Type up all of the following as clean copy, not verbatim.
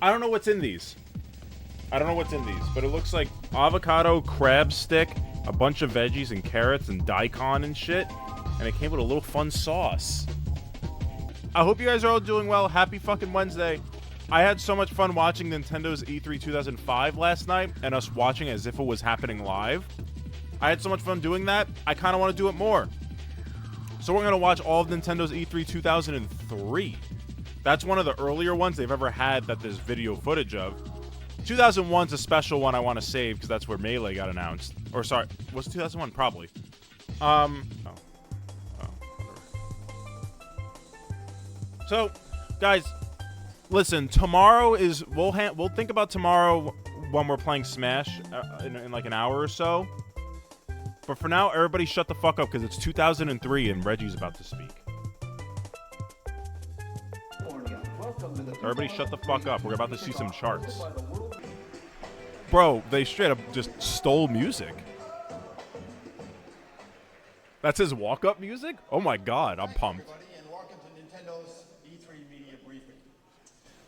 I don't know what's in these. But it looks like avocado, crab stick, a bunch of veggies and carrots and daikon and shit. And it came with a little fun sauce. I hope you guys are all doing well. Happy fucking Wednesday. I had so much fun watching Nintendo's E3 2005 last night and us watching as if it was happening live. I had so much fun doing that, I kind of want to do it more. So we're going to watch all of Nintendo's E3 2003. That's one of the earlier ones they've ever had that there's video footage of. 2001's a special one I want to save because that's where Melee got announced. Or sorry, was it 2001? Probably. So, guys, listen. Tomorrow is we'll think about tomorrow when we're playing Smash in like an hour or so. But for now, everybody shut the fuck up because it's 2003 and Reggie's about to speak. Everybody shut the fuck up. We're about to see some charts. Bro, they straight up just stole music. That's his walk-up music? Oh my god, I'm pumped. And welcome to Nintendo's E3 Media Briefing.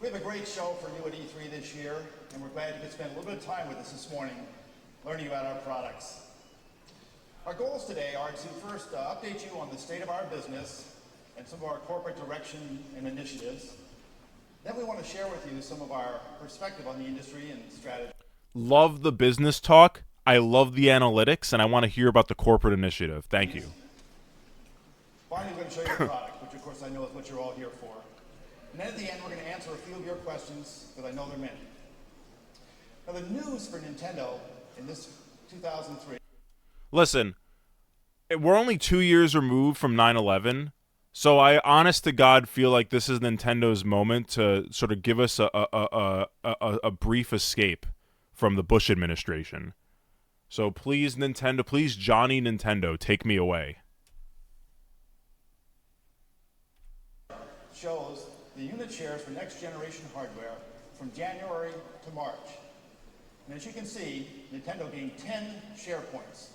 We have a great show for you at E3 this year, and we're glad you could spend a little bit of time with us this morning learning about our products. Our goals today are to first update you on the state of our business and some of our corporate direction and initiatives. Then we want to share with you some of our perspective on the industry and strategy. Love the business talk. I love the analytics, and I want to hear about the corporate initiative. Thank you. Finally, we're going to show you the product, which of course I know is what you're all here for. And then at the end, we're going to answer a few of your questions, because I know there are many. Now, the news for Nintendo in this 2003. Listen, we're only 2 years removed from 9/11, so I, honest to God, feel like this is Nintendo's moment to sort of give us a brief escape from the Bush administration. So please, Nintendo, please, Johnny Nintendo, take me away. Shows the unit shares for next generation hardware from January to March. And as you can see, Nintendo gained 10 share points,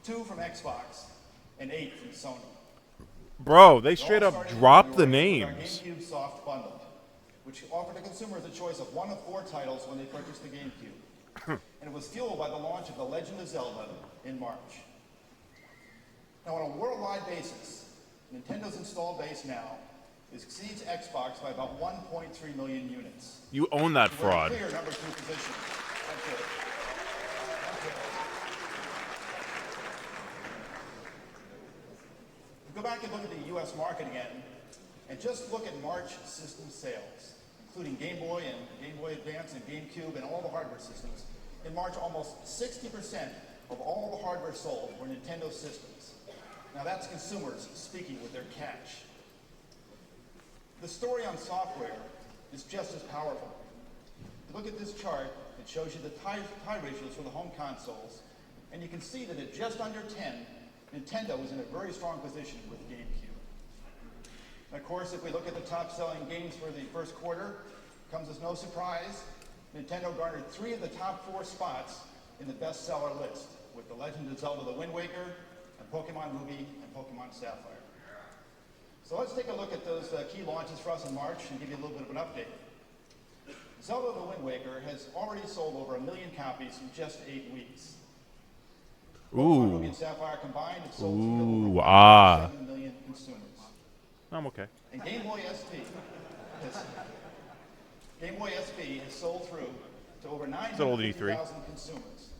2 from Xbox and 8 from Sony. Bro, they straight up dropped the names. Our GameCube Soft Bundle, which offered to consumers a choice of 1 of 4 titles when they purchased the GameCube. And it was fueled by the launch of The Legend of Zelda in March. Now, on a worldwide basis, Nintendo's installed base now exceeds Xbox by about 1.3 million units. You own that fraud. We're a clear number 2 position. That's it. Go back and look at the U.S. market again, and just look at March system sales, including Game Boy and Game Boy Advance and GameCube and all the hardware systems. In March, almost 60% of all the hardware sold were Nintendo systems. Now that's consumers speaking with their cash. The story on software is just as powerful. Look at this chart. It shows you the tie ratios for the home consoles, and you can see that at just under 10, Nintendo was in a very strong position with GameCube. And of course, if we look at the top-selling games for the first quarter, comes as no surprise, Nintendo garnered 3 of the top 4 spots in the bestseller list, with The Legend of Zelda: The Wind Waker, and Pokemon Ruby, and Pokemon Sapphire. So let's take a look at those key launches for us in March and give you a little bit of an update. Zelda: The Wind Waker has already sold over 1 million copies in just 8 weeks. Pokemon Ruby and Sapphire combined have sold to over 7 million consumers. I'm okay. And Game Boy SP has sold through to over 950,000 consumers.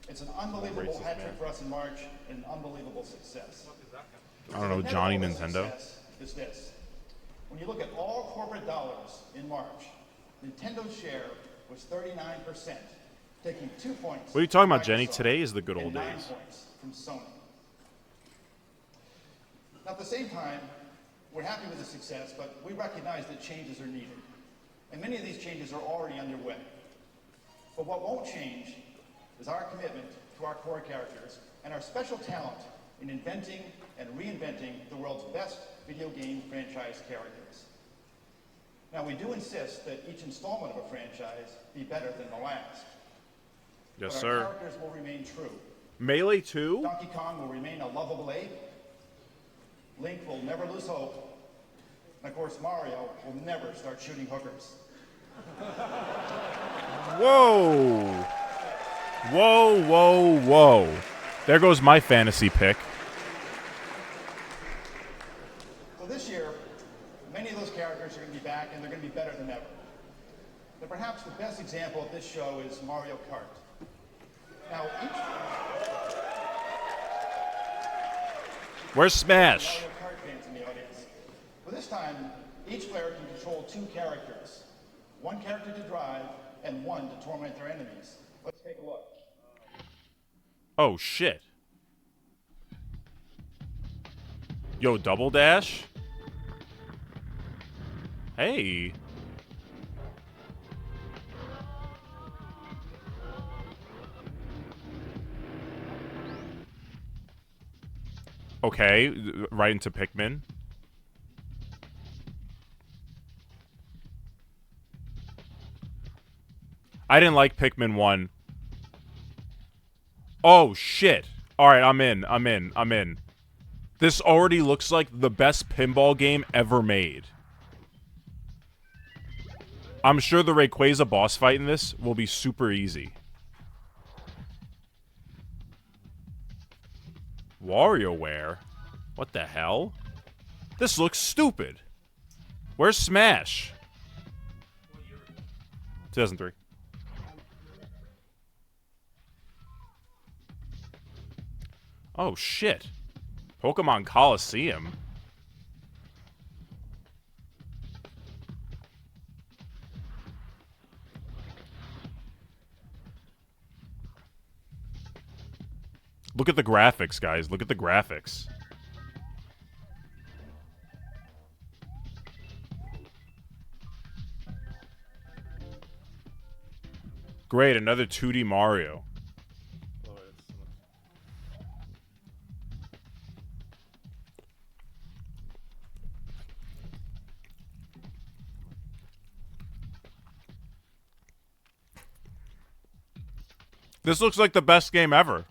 It's an unbelievable hat trick for us in March and an unbelievable success. I don't know, Johnny Nintendo. Is this. When you look at all corporate dollars in March, Nintendo's share was 39%, taking 2 points. What are you talking about, Jenny? Today is the good old 9 days. points from Sony. Now, at the same time, we're happy with the success, but we recognize that changes are needed. And many of these changes are already underway. But what won't change is our commitment to our core characters and our special talent in inventing and reinventing the world's best video game franchise characters. Now, we do insist that each installment of a franchise be better than the last. Yes, but sir. Our characters will remain true. Melee 2? Donkey Kong will remain a lovable ape. Link will never lose hope. And of course, Mario will never start shooting hookers. Whoa. Whoa, whoa, whoa. There goes my fantasy pick. So this year, many of those characters are going to be back, and they're going to be better than ever. But perhaps the best example of this show is Mario Kart. Now, Where's Smash? Mario Kart fans in the audience. For this time, each player can control 2 characters. One character to drive, and one to torment their enemies. Let's take a look. Oh, shit. Yo, Double Dash? Hey. Okay, right into Pikmin. I didn't like Pikmin 1. Oh, shit. Alright, I'm in. This already looks like the best pinball game ever made. I'm sure the Rayquaza boss fight in this will be super easy. WarioWare? What the hell? This looks stupid. Where's Smash? 2003. Oh, shit. Pokemon Coliseum? Look at the graphics, guys. Look at the graphics. Great, another 2D Mario. This looks like the best game ever.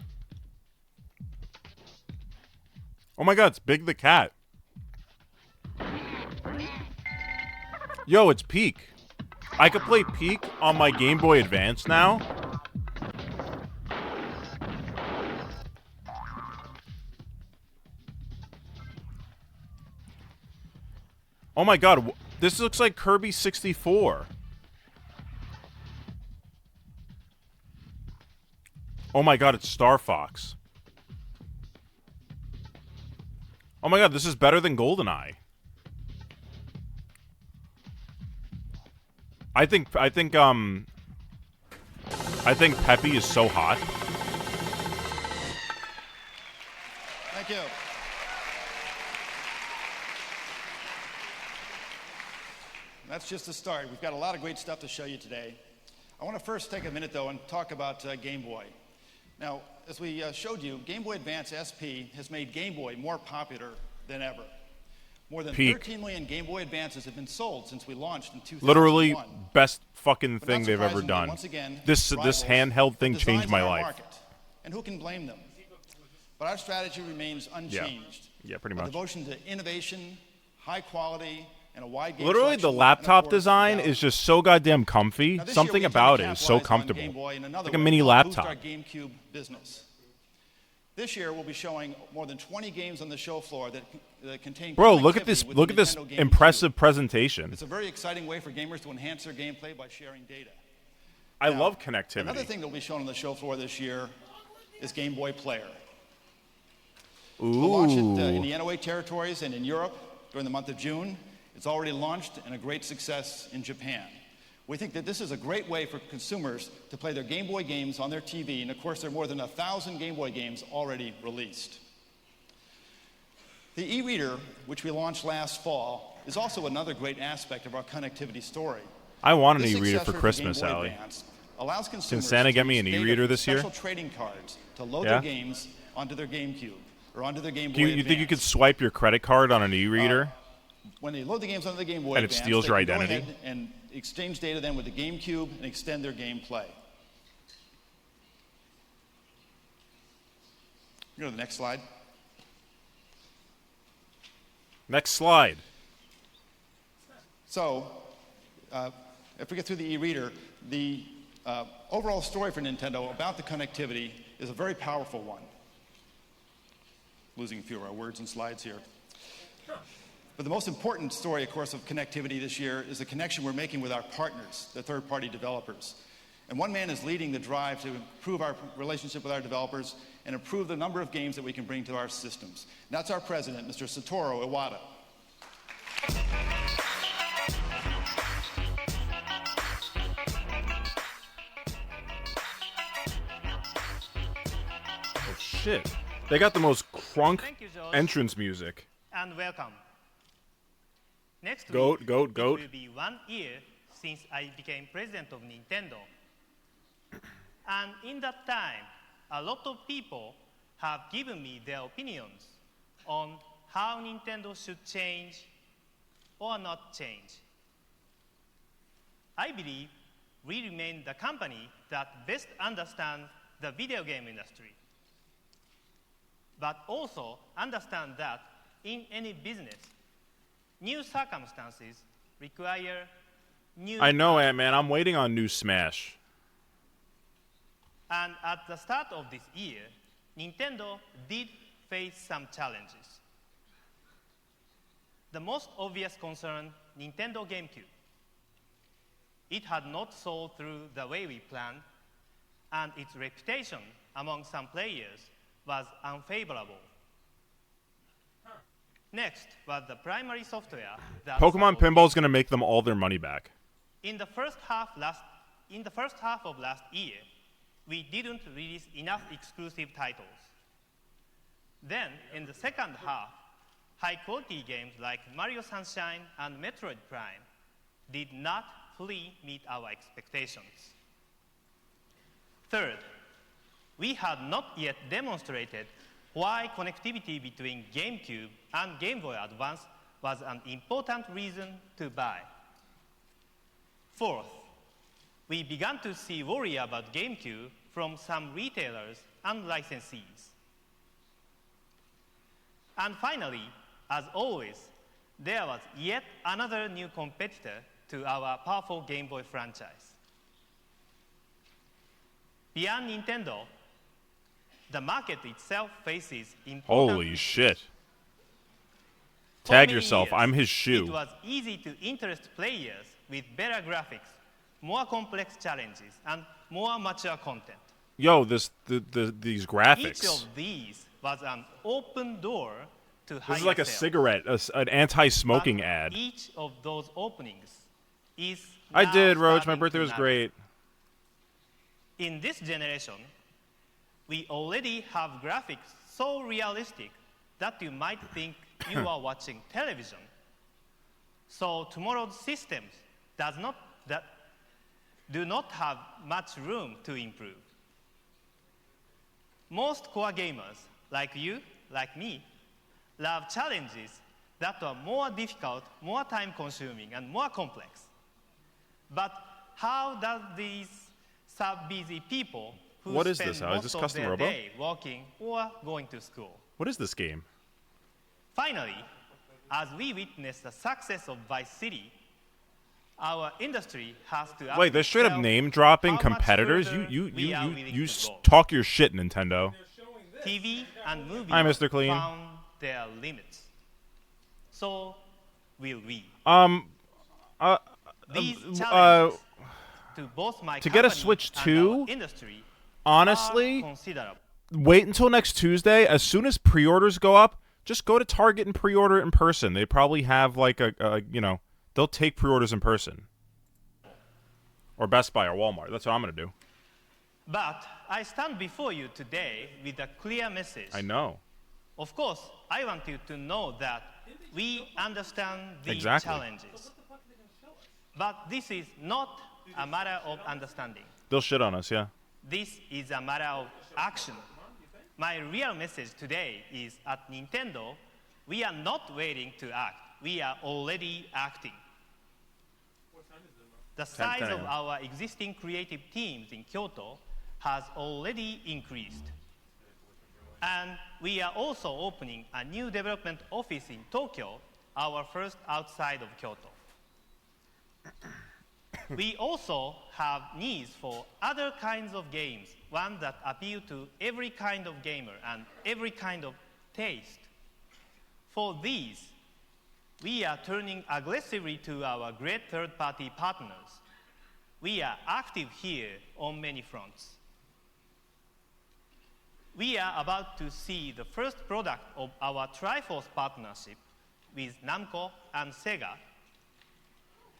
Oh my god, it's Big the Cat. Yo, it's Peak. I could play Peak on my Game Boy Advance now. Oh my god, this looks like Kirby 64. Oh my god, it's Star Fox. Oh my god, this is better than GoldenEye. I think Peppy is so hot. Thank you. That's just the start. We've got a lot of great stuff to show you today. I want to first take a minute, though, and talk about Game Boy. Now, as we showed you, Game Boy Advance SP has made Game Boy more popular than ever. More than 13 million Game Boy Advances have been sold since we launched in 2001. Literally best fucking thing they've ever done. Once again, this handheld thing changed my life. Market. And who can blame them? But our strategy remains unchanged. Yeah, pretty much. A devotion to innovation, high quality, and a wide game Literally, the selection, laptop design is just so goddamn comfy. Something about it is so comfortable. It's like a mini laptop. Our GameCube business. This year, we'll be showing more than 20 games on the show floor that contain. Bro, look at this! Look at this impressive presentation. It's a very exciting way for gamers to enhance their gameplay by sharing data. I love connectivity. Another thing that will be shown on the show floor this year is Game Boy Player. Ooh. We'll launch it in the NOA territories and in Europe during the month of June. It's already launched and a great success in Japan. We think that this is a great way for consumers to play their Game Boy games on their TV, and of course there are more than 1,000 Game Boy games already released. The e-reader, which we launched last fall, is also another great aspect of our connectivity story. I want an e-reader for Christmas, Allie. Allows consumers Can Santa get me an e-reader this year? Special trading cards to load their games onto their GameCube or onto their Game Boy You think you could swipe your credit card on an e-reader? When they load the games onto the Game Boy and it steals your identity? Go ahead and exchange data then with the GameCube and extend their gameplay. Go to the next slide. Next slide. So, if we get through the e-reader, the overall story for Nintendo about the connectivity is a very powerful one. Losing a few of our words and slides here. But the most important story, of course, of connectivity this year is the connection we're making with our partners, the third-party developers. And one man is leading the drive to improve our relationship with our developers and improve the number of games that we can bring to our systems. And that's our president, Mr. Satoru Iwata. Oh shit. They got the most crunk entrance music. And welcome. Next Goat, week, goat, it goat. will be 1 year since I became president of Nintendo. And in that time, a lot of people have given me their opinions on how Nintendo should change or not change. I believe we remain the company that best understands the video game industry, but also understand that in any business, new circumstances require new... I know, Ant-Man. I'm waiting on new Smash. And at the start of this year, Nintendo did face some challenges. The most obvious concern, Nintendo GameCube. It had not sold through the way we planned, and its reputation among some players was unfavorable. Next was the primary software that Pokemon Pinball is going to make them all their money back. In the first half of last year, we didn't release enough exclusive titles. Then, in the second half, high-quality games like Mario Sunshine and Metroid Prime did not fully meet our expectations. Third, we had not yet demonstrated why connectivity between GameCube and Game Boy Advance was an important reason to buy. Fourth, we began to see worry about GameCube from some retailers and licensees. And finally, as always, there was yet another new competitor to our powerful Game Boy franchise. Beyond Nintendo, the market itself faces important... Holy shit. For Tag many yourself. years, I'm his It shoe. was easy to interest players with better graphics, more complex challenges, and more mature content. Yo, these Each graphics. of these was an open door to higher This is like a sales. cigarette, an anti-smoking But ad. each of those openings is I now did, Roach. My starting birthday to was narrow. great. In this generation, we already have graphics so realistic that you might think you are watching television. So tomorrow's systems do not have much room to improve. Most core gamers, like you, like me, love challenges that are more difficult, more time-consuming, and more complex. But how does these sub-busy people who What is spend this? Is this most of Custom their Robo? day working or going to school? What is this game? Finally, as we witness the success of Vice City, our industry has to ask Wait, they're straight up itself name dropping how much competitors. further we are willing to go. Talk your shit, Nintendo. TV and movies Hi, Mr. Clean. found their limits. So will we. These challenges to both my to get a company Switch and 2, our industry honestly, are considerable. wait until next Tuesday. As soon as pre-orders go up, just go to Target and pre-order it in person. They probably have like they'll take pre-orders in person. Or Best Buy or Walmart. That's what I'm going to do. But I stand before you today with a clear message. I know. Of course, I want you to know that we understand the Exactly. challenges. But this is not a matter of understanding. They'll shit on us, yeah. This is a matter of action. My real message today is at Nintendo, we are not waiting to act. We are already acting. The size 10 of a.m. our existing creative teams in Kyoto has already increased. And we are also opening a new development office in Tokyo, our first outside of Kyoto. We also have needs for other kinds of games, one that appeal to every kind of gamer and every kind of taste. For these, we are turning aggressively to our great third-party partners. We are active here on many fronts. We are about to see the first product of our Triforce partnership with Namco and Sega.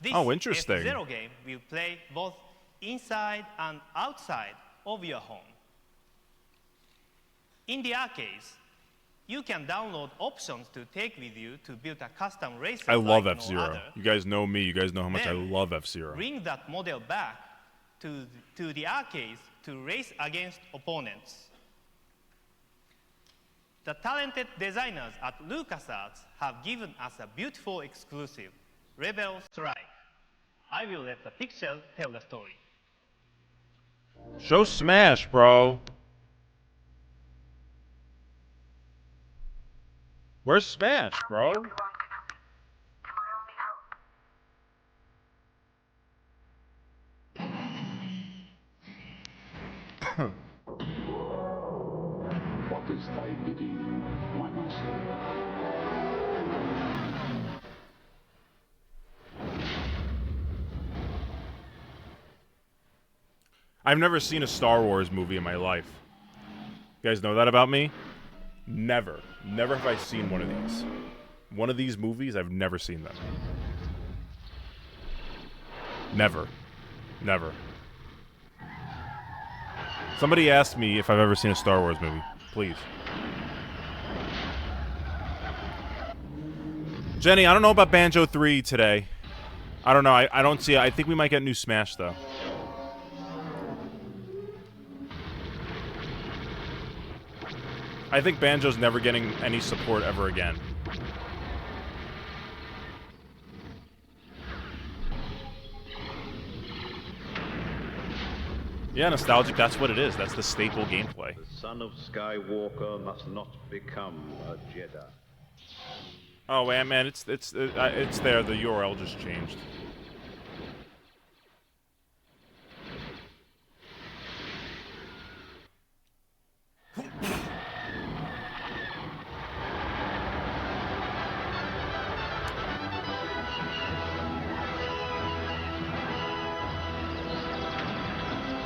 This interesting. F-Zero game will play both inside and outside of your home. In the arcades, you can download options to take with you to build a custom racer. I love like F-Zero. No other. You guys know me. You guys know how much I Then love F-Zero. Bring that model back to the arcades to race against opponents. The talented designers at LucasArts have given us a beautiful exclusive, Rebel Strike. I will let the picture tell the story. Show Smash, bro. Where's Smash, bro? What is thy bidding, my master? I've never seen a Star Wars movie in my life. You guys know that about me? Never. Never have I seen one of these. One of these movies, I've never seen them. Never. Never. Somebody asked me if I've ever seen a Star Wars movie. Please. Jenny, I don't know about Banjo 3 today. I don't know. I don't see it. I think we might get new Smash, though. I think Banjo's never getting any support ever again. Yeah, nostalgic, that's what it is. That's the staple gameplay. The son of Skywalker must not become a Jedi. Oh, man, it's there. The URL just changed.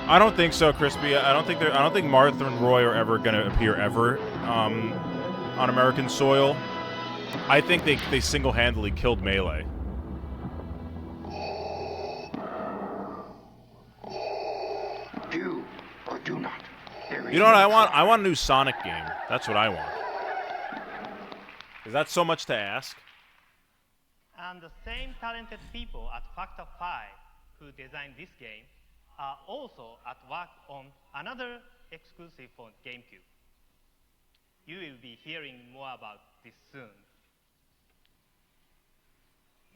I don't think so, Crispy. I don't think Martha and Roy are ever gonna appear ever on American soil. I think they single-handedly killed Melee. Do or do not. You know what I want? I want a new Sonic game. That's what I want. Is that so much to ask? And the same talented people at Factor 5 who designed this game are also at work on another exclusive for GameCube. You will be hearing more about this soon.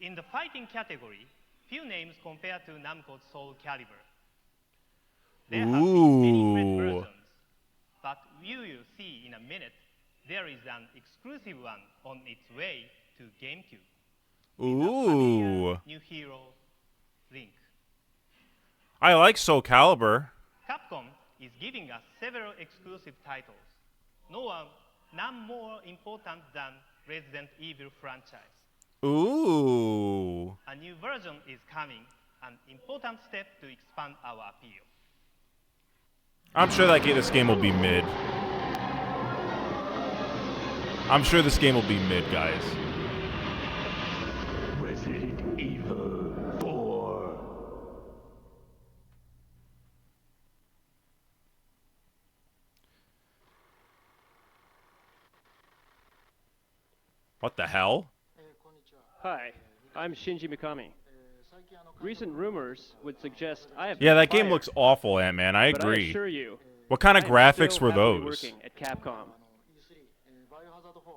In the fighting category, few names compared to Namco's Soul Calibur. There have been many great versions, but you will see in a minute there is an exclusive one on its way to GameCube. Ooh. New hero, Link. I like Soul Calibur. Capcom is giving us several exclusive titles. None more important than Resident Evil franchise. Ooh. A new version is coming, an important step to expand our appeal. I'm sure this game will be mid. I'm sure this game will be mid, guys. Resident Evil 4. What the hell? Hi, I'm Shinji Mikami. Recent rumors would suggest I have Yeah, been that game fired, looks awful, Ant-Man. I but I agree. assure you, What kind I of am graphics still were happily those? working at Capcom.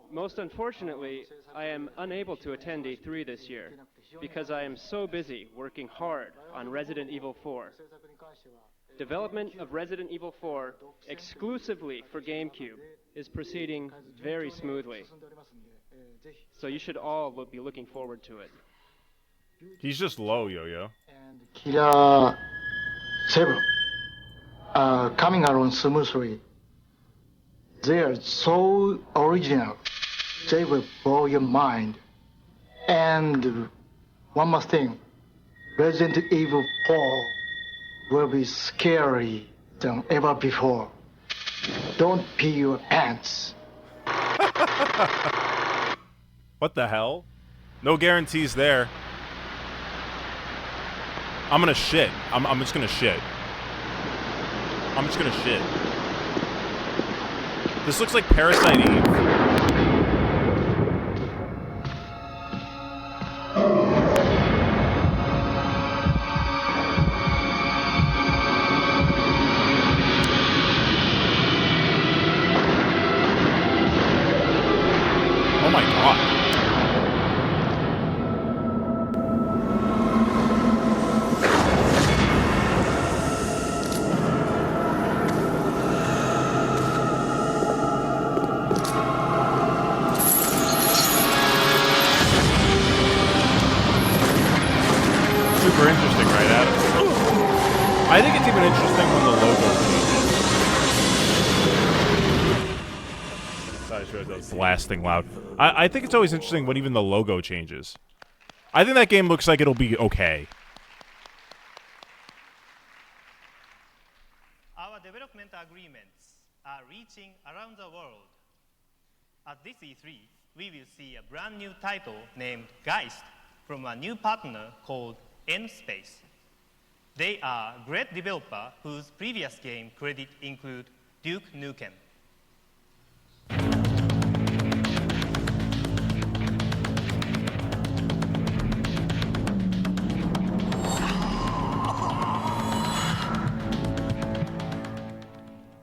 Most unfortunately, I am unable to attend E3 this year because I am so busy working hard on Resident Evil 4. Development of Resident Evil 4 exclusively for GameCube is proceeding very smoothly, so you should all be looking forward to it. He's just low, Yo-Yo. And Killer 7 are coming along smoothly. They are so original. They will blow your mind. And one more thing, Resident Evil 4 will be scary than ever before. Don't pee your pants. What the hell? No guarantees there. I'm gonna shit. I'm just gonna shit. I'm just gonna shit. This looks like Parasite Eve. Oh my god. Super interesting, right, Adam? I think it's even interesting when the logo changes. Sorry, sure, that was blasting loud. I think it's always interesting when even the logo changes. I think that game looks like it'll be okay. Our development agreements are reaching around the world. At this E3, we will see a brand new title named Geist from a new partner called N-Space. They are a great developer whose previous game credit include Duke Nukem.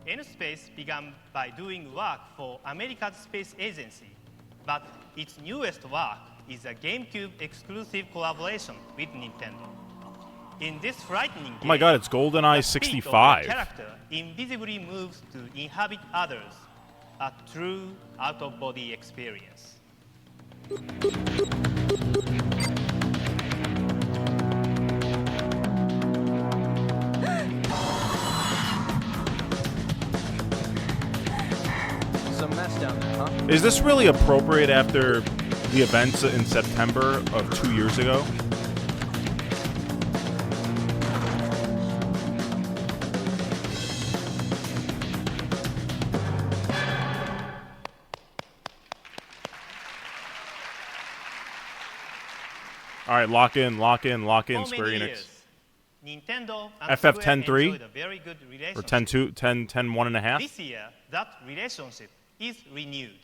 N-Space began by doing work for America's space agency, but its newest work is a GameCube exclusive collaboration with Nintendo. In this frightening game, Oh my god, it's GoldenEye the spirit of the 65. character invisibly moves to inhabit others, a true out-of-body experience. Some mess down there, huh? Is this really appropriate after the events in September of 2 years ago? All right, lock in, For Square many Enix. years, Nintendo and FF Square 10-3? enjoyed a very good Or relationship. 10 1.5? This year, that relationship is renewed.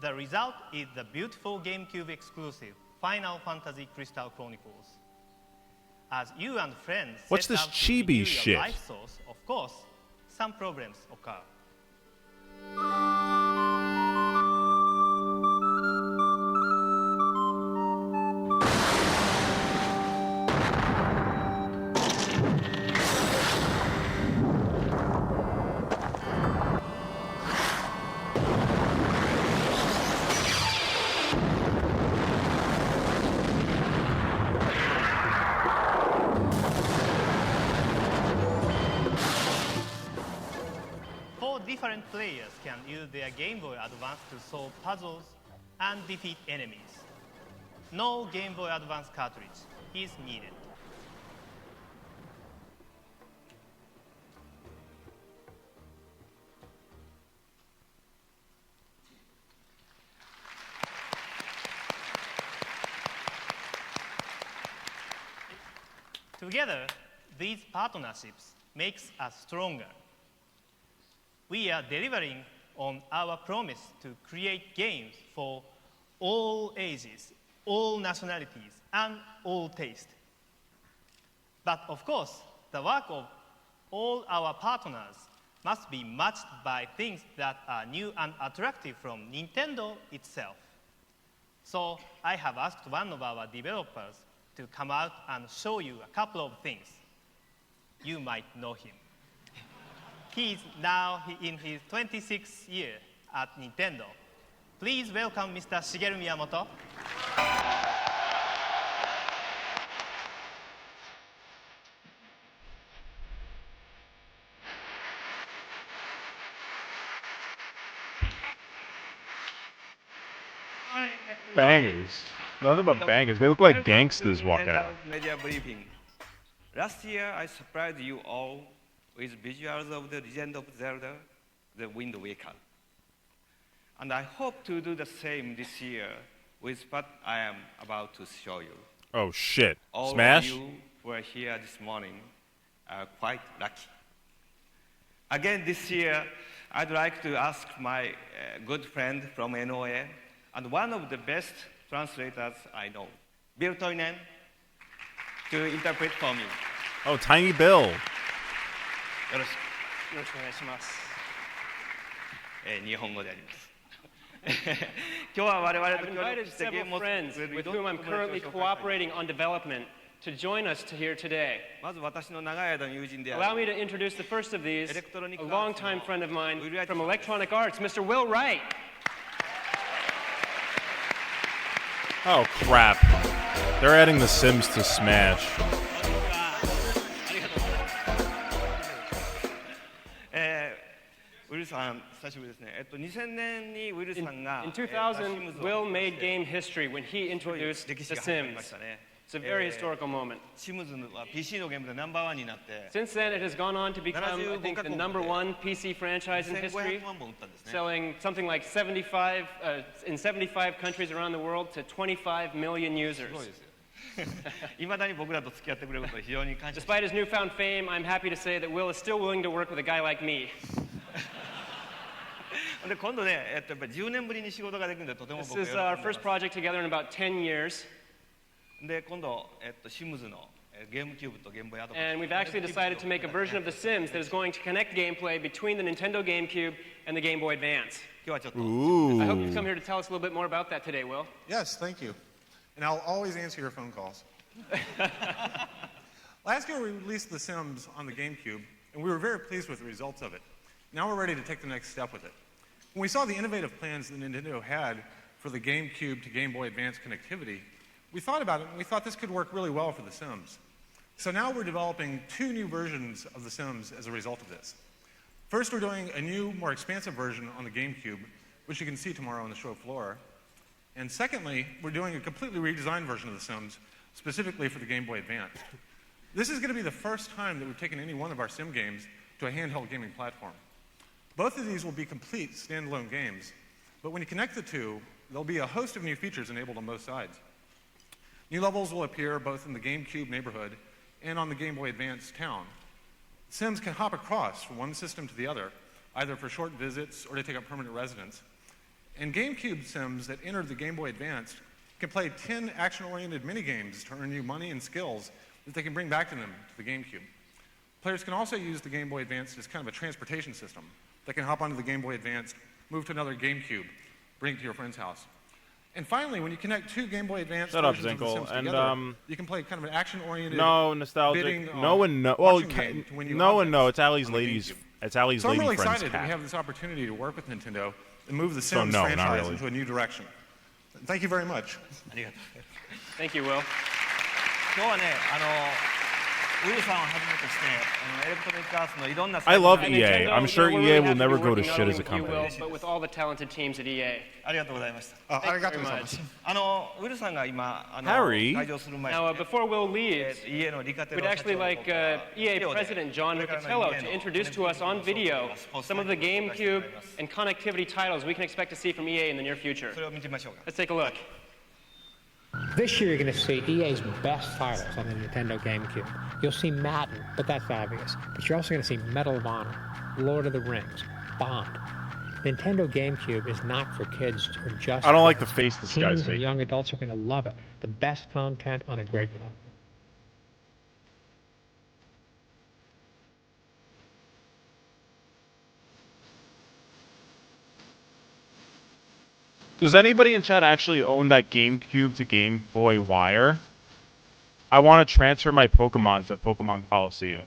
The result is the beautiful GameCube exclusive Final Fantasy Crystal Chronicles. As you and friends What's set this out to chibi renew your shit? life source, of course, some problems occur. Four different players can use their Game Boy Advance to solve puzzles and defeat enemies. No Game Boy Advance cartridge is needed. Together, these partnerships makes us stronger. We are delivering on our promise to create games for all ages, all nationalities, and all tastes. But of course, the work of all our partners must be matched by things that are new and attractive from Nintendo itself. So I have asked one of our developers to come out and show you a couple of things. You might know him. He is now in his 26th year at Nintendo. Please welcome Mr. Shigeru Miyamoto. Bangers. Nothing but bangers. They look like gangsters walking out. Media briefing. Last year, I surprised you all with visuals of the Legend of Zelda, The Wind Waker. And I hope to do the same this year with what I am about to show you. Oh shit. All Smash? of you who are here this morning are quite lucky. Again this year, I'd like to ask my good friend from NOA and one of the best translators I know, Bill Toinen, to interpret for me. Oh, Tiny Bill. よろしくお願いします。日本語であります。今日は我々と I've 協 invited 力してゲー several ムを friends 作る with whom I'm currently cooperating on development to join us here today. まず私の長い間の友人であ Allow る me to introduce the first of these, Electronic a Arts longtimeの friend of mine Will from Electronic Arts, Mr. Will Wright. Oh crap. They're adding The Sims to Smash. ウィルさん、久しぶりですね。2000年にウィルさんが In 2000, Will made game history when he introduced The 歴史が始まりま Sims. したね。 It's a very historical moment. シムズは PC のゲームでナンバーワンになって、 Since then, it has gone on to become, I think, the number one PC franchise in history, 1500万本売ったんですね。 selling something like 75 in 75 countries around the world to 25 million users. すごいですよ。いまだに僕らと付き合ってくれることを非常に感謝して Despite his newfound fame, I'm happy to say that Will is still willing to work with a guy like me. で今度ね、やっぱり10年ぶりに仕事ができるんでとても This 僕は is 喜んで our ま first す project together in about 10 years, で今度、シムズのゲームキューブとゲームボーイアドバンス and we've actually decided to make a version of The Sims that is going to connect gameplay between the Nintendo GameCube and the Game Boy Advance. 今日はちょっと I hope you've Ooh. come here to tell us a little bit more about that today, Will. Yes, thank you. And I'll always answer your phone calls. Last year we released The Sims on the GameCube, and we were very pleased with the results of it. Now we're ready to take the next step with it. When we saw the innovative plans that Nintendo had for the GameCube to Game Boy Advance connectivity, we thought about it and we thought this could work really well for The Sims. So now we're developing 2 new versions of The Sims as a result of this. First, we're doing a new, more expansive version on the GameCube, which you can see tomorrow on the show floor. And secondly, we're doing a completely redesigned version of The Sims, specifically for the Game Boy Advance. This is going to be the first time that we've taken any one of our sim games to a handheld gaming platform. Both of these will be complete standalone games, but when you connect the two, there'll be a host of new features enabled on both sides. New levels will appear both in the GameCube neighborhood and on the Game Boy Advance town. Sims can hop across from one system to the other, either for short visits or to take up permanent residence. And GameCube Sims that entered the Game Boy Advance can play 10 action-oriented minigames to earn you money and skills that they can bring back to them to the GameCube. Players can also use the Game Boy Advance as kind of a transportation system. They can hop onto the Game Boy Advance, move to another GameCube, bring it to your friend's house. And finally, when you connect 2 Game Boy Advance Shut up, versions of The Zinkle. Sims And, together, you can play kind of an action-oriented No, nostalgic. bidding, No one know. Well, watching game to win you no one know. objects It's Allie's on the ladies. GameCube. It's Allie's So I'm lady really friend's excited that we cat. have this opportunity to work with Nintendo and move the So Sims no, not franchise really. into a new direction. Thank you very much. ありがとう Thank you, Will. 今日はね、ウィルさんをはじめとしてエレクトロニックアーツのいろんな I love At EA. Nintendo, I'm sure we're EA really will happy to never be go to working not shit only as a with you, Will, company. but with all the talented teams at EA. ありがとうございました。ありがとうございます。ウィルさんが今Harry? 退場する前に Now, before Will leaves, 家のリカテ we'd ロ actually like EA President John Riccatello to introduce to us on video some of the GameCube and connectivity titles we can expect to see from EA in the near future. それを見てみましょうか。 Let's take a look. This year, you're going to see EA's best titles on the Nintendo GameCube. You'll see Madden, but that's obvious. But you're also going to see Medal of Honor, Lord of the Rings, Bond. Nintendo GameCube is not for kids or just. I don't like the face this guy's Teens and making. young adults are going to love it. The best content on a great level. Does anybody in chat actually own that GameCube to Game Boy wire? I want to transfer my Pokemon to Pokemon Coliseum.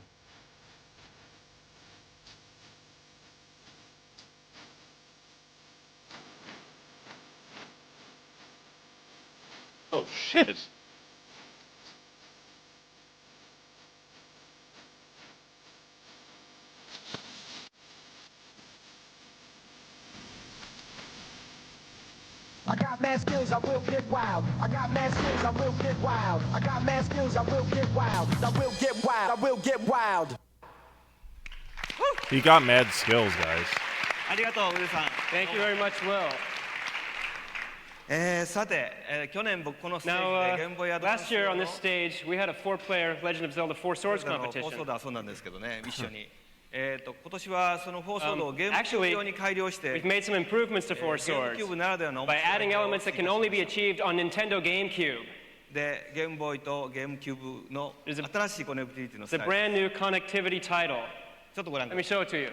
Oh, shit. I got mad skills, I will get wild. I got mad skills, I will get wild. I got mad skills, I will get wild. I will get wild, I will get wild. He got mad skills, guys. ありがとう、ウルさん。 Thank you very much, Will. さて、去年僕このステー Now, ジでゲームボーイアドバン last ス year on this stage, we had a 4-player Legend of Zelda Four Swords の competition. フォーソードはそうなんですけどね、一緒に。今年はそのフォーソードをゲームキューブ Actually, 用に改良して we've made some improvements to Four ゲーム Swords キューブならではの by adding elements that can only be achieved on Nintendo GameCube. でゲームボーイとゲームキューブの新しいコネクティビティの It's ス a タイル brand new connectivity title. ちょっとご覧く Let だ me さい show it to you.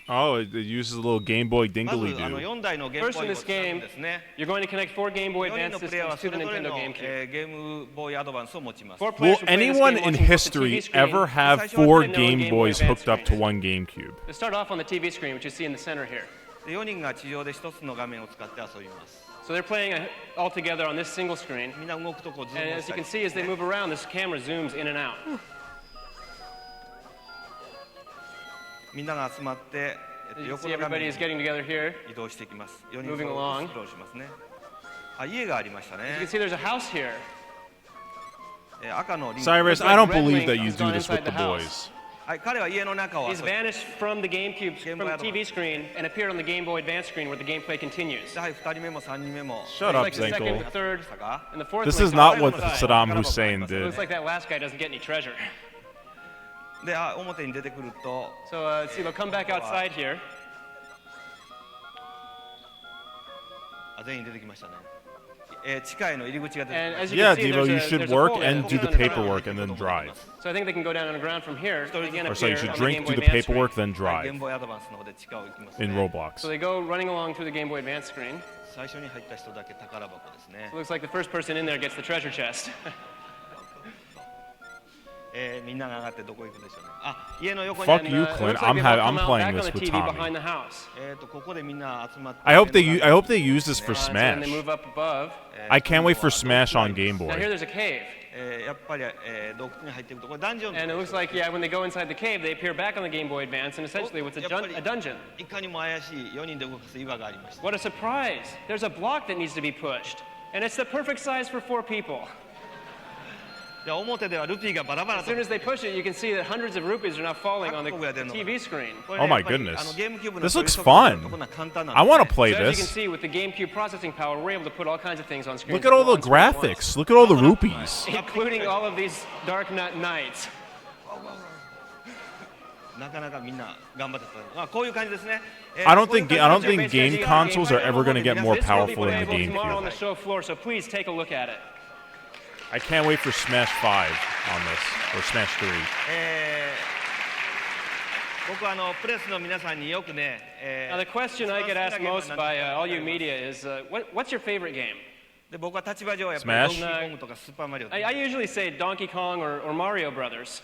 Oh, it uses a little Game Boy まず dingly 4台のゲーム First ボ in ーイを this つなぐん game, ですね you're going to connect 4 Game Boy 4人 Advance のプレイヤーは systems そ to the れぞれ Nintendo の、 GameCube. ゲームボーイアドバンスを持ちます Four Will players who play this anyone game in watching both the history TV screen. ever have Let's start 4 with the Game Game Boys Boy hooked up to Advance one GameCube? Let's start off on the TV screen, which you see in the center here. で4人が地上で1つの画面を使って遊びます So they're playing all together on this single screen. みんな動くとこうズー And ム as し you た can り see, as they move around, this camera zooms in and out. みんなが集まって、 You can 横 see の画 everybody 面 is getting together here. に移動していきます4人 Moving ス along. クロールしますねあ家がありましたね As you can see, there's a house here. 赤のリンク Cyrus, I don't believe that you do this with the boys. はい彼は家の中を遊 He's び vanished from the GameCube, Game from Boy the TV screen, and appeared on the Game Boy Advance screen where the gameplay continues. はい2人目も3人目も Shut Looks up, like the second, the Zenko. third, and the fourth This link is not on what the side. Saddam Hussein It did. looks like that last guy doesn't get any treasure. で表に出てくると So, see, they'll come back outside here. 全員出てきましたね地下への入り口が出て And きま as し you Yeah, can see, Devo, you there's should a work hole and do the underground. paperwork and then drive. So I think they can go down underground from here. And again, Or sorry, you appear should on the drink, Game do Boy the Advance screen. paperwork, then たゲー drive ムボーイアドバンスの方で地下を行きますね in Roblox. So they go running along through the Game Boy Advance screen. 最初に入った人だけ宝箱ですね So it looks like the first person in there gets the treasure chest. みんなが上がってどこ行くでしょうねあ家の横に Fuck you, it Clint. looks like I'm they've all I'm come out playing back this on the with TV behind Tommy. the house. ここでみんな集まって I hope they use this for And then they Smash. move up above. I can't wait for Smash on Game Now here Boy. there's a cave. やっぱり、洞窟に入っていくとこれダンジョン And it looks like, yeah, when they go inside the cave, they appear back on the Game Boy Advance, and essentially what's a dungeon. いかにも怪しい4人で動かす岩がありました What a surprise! There's a block that needs to be pushed. And it's the perfect size for 4 people. で表ではルピーがバラバラ As と soon as they push it, you can see that hundreds of rupees are now falling on the 8個ぐらい出るのかな TV screen. これ Oh ね my やっぱり goodness. ゲームキューブの This そういう looks ところ fun. こんな簡単なん I ですね want to play So as you can this. see, with the GameCube processing power, we're able to put all kinds of things on screen. Look at all the graphics. Look at all the rupees. Including all of these Dark Knights. なかなかみんな頑張ってた、まあ、こういう感じですね I don't think game consoles are ever going to get more This will be powerful than the playable tomorrow on the GameCube. show floor, so please take a look at it. I can't wait for Smash 5 on this, or Smash 3. 僕はプレスの皆さんによくね、Now, the question I get asked most by all you media is, what's your favorite game? で僕は立場上やっぱり Smash? ドンキーコングとかスーパーマリオ、 I usually say Donkey Kong or Mario Brothers.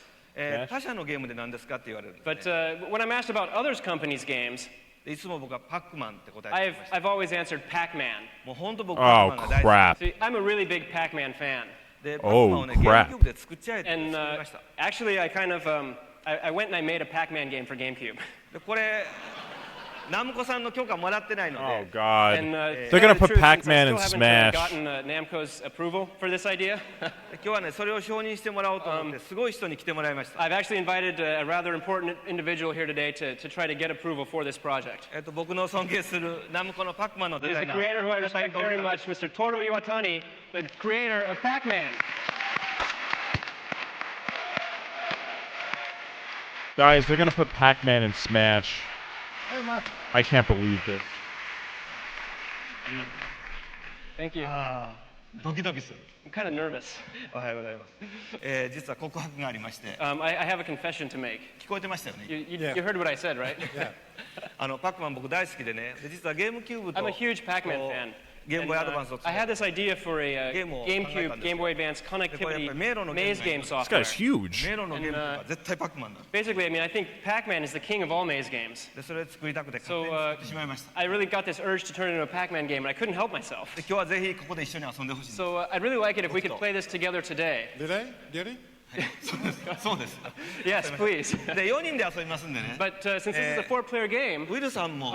他社のゲームで何ですかって言われるんです、ね But when I'm asked about other companies' games, でいつも僕はパックマンって答えてました I've always answered Pac-Man. もう本当僕 Oh, パックマンが大好 crap. See, I'm a really big Pac-Man fan. きでパックマンをね、 Oh, ゲー crap. ムキューブで作っちゃえって作 And りました、 actually, I kind of I went and I made a Pac-Man game for GameCube. でこれナムコさんの許可もらってないの Oh で、 god. And They're gonna to tell put you the truth, since I Pac-Man in still haven't Smash. gotten Namco's approval for this idea. 今日はねそれを承認してもらおうと思ってすごい人に来てもらいました、 I've actually invited a rather important individual here today to try to get approval for this project. 僕の尊敬するナムコのパックマンのデ He's ザ the イナー creator who I respect very much, Mr. Toru Iwatani, the creator of Pac-Man. Guys, they're gonna put Pac-Man in Smash. I can't believe this. Thank you. ドキドキする I'm kind of nervous. おはようございます、実は告白がありまして I have a confession to make. 聞こえてましたよね You heard what I said, right? パックマン僕大好きでねで実はゲームキューブと I'm a huge Pac-Man こう fan. ゲームボーイアドバンスを I had this idea for a ゲームを考えたんです GameCube, Game Boy Advance これやっぱ connectivity り迷路のゲーム maze が game This software. guy's huge. 迷路のゲームとか絶対パックマンだ Basically, I mean, I think Pac-Man is the king of all maze games. でそれを作りたくて勝 So 手に作ってしまいました I really got this urge to turn it into a Pac-Man game, and I couldn't help myself. で今日はぜひここで一緒に遊んでほしいんです So I'd really like it if we could play this together today. Did he? そうです Yes, please. で4人で遊びますんでね But since this is a four-player game, ウィルさんも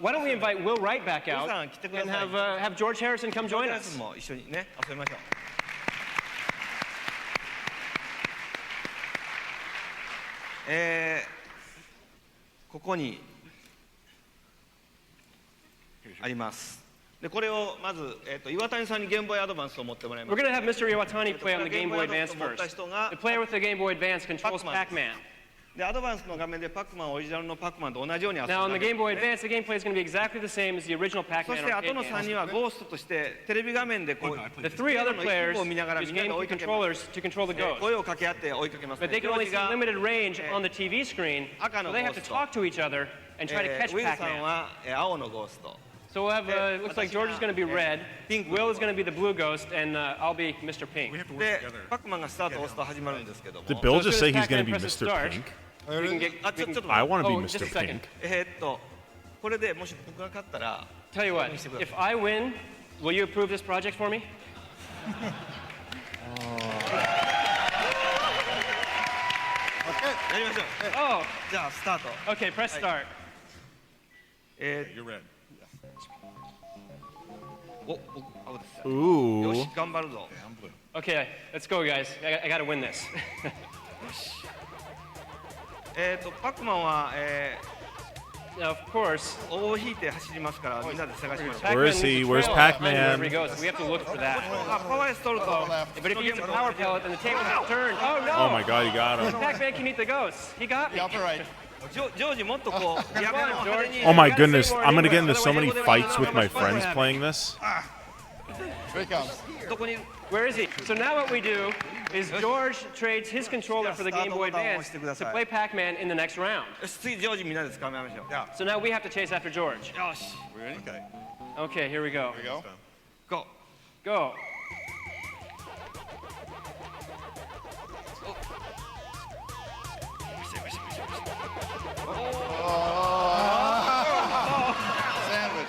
why don't we invite Will Wright back out ウィルさん来てくだ and さい have George Harrison come ジョー join ジ us? も一緒にね遊びましょうここにありますでこれをまず、岩谷さんにゲームボーイアドバンスを持ってもらいま We're す going to have Mr. Iwatani play on the Game Boy Advance first. The player with the Game Boy Advance controls Pac-Man. でアドバンスの画面でパックマンオリジナルのパックマンと同じように遊ぶ Now on the Game Boy Advance, the gameplay is going to be exactly the same as the original そ Pac-Man して後 arcade の3 games. 人はゴーストとしてテレビ画面でこう The three other 一 players 部を見ながら use みんなで追い GameCube かけます controllers to control the ghost. 声を掛け合って追いかけます But they ジ can ョー only ジ see が limited range on the TV screen, 赤の so ゴ they ー have to スト talk to each other and try to ウ catch ィルさん Pac-Man. は青のゴースト So we'll have, looks like George is going to be red, Will is going to be the blue ghost, and I'll be Mr. Pink. でパックマンがスタートを押すと始まるんですけども Did Bill So just as say soon as he's going to be Pac-Man presses Mr. start, Pink? we can get, あちょ we っと can, 待 I って want to be Oh, just a Mr. second. Pink. これでもし僕が勝ったら Tell you what, if I win, will you approve this project for me? やりましょう Oh, じゃあスタート okay, press start. You're red. お青ですよ Ooh. し頑張るぞ I'm blue. Okay, let's go, guys. I got to win this. パックマンは、 Now, of course, 尾を引いて走りますからみんなで探しましょう Pac-Man Where is he? leaves a Where's trail behind Pac-Man? wherever he goes. We have to look for that. あパワーエス取ると But if he uses a power pellet, then the tables have turned. Oh no! Oh my god, you got him. Pac-Man can eat the ghosts. He got me. Yeah, all right. ジョージもっとこう逆の派手に Oh my goodness, I'm gonna get into so many fights with my friends playing this. Here he comes. どこに Where is he? So now what we do is George trades his controller for the Game Boy Advance to play Pac-Man in the next round. よし次ジョージみんなで捕まえましょう Yeah. So now we have to chase after George. よし Okay. Okay, here we go. Here we go. GO Go. Sandwich.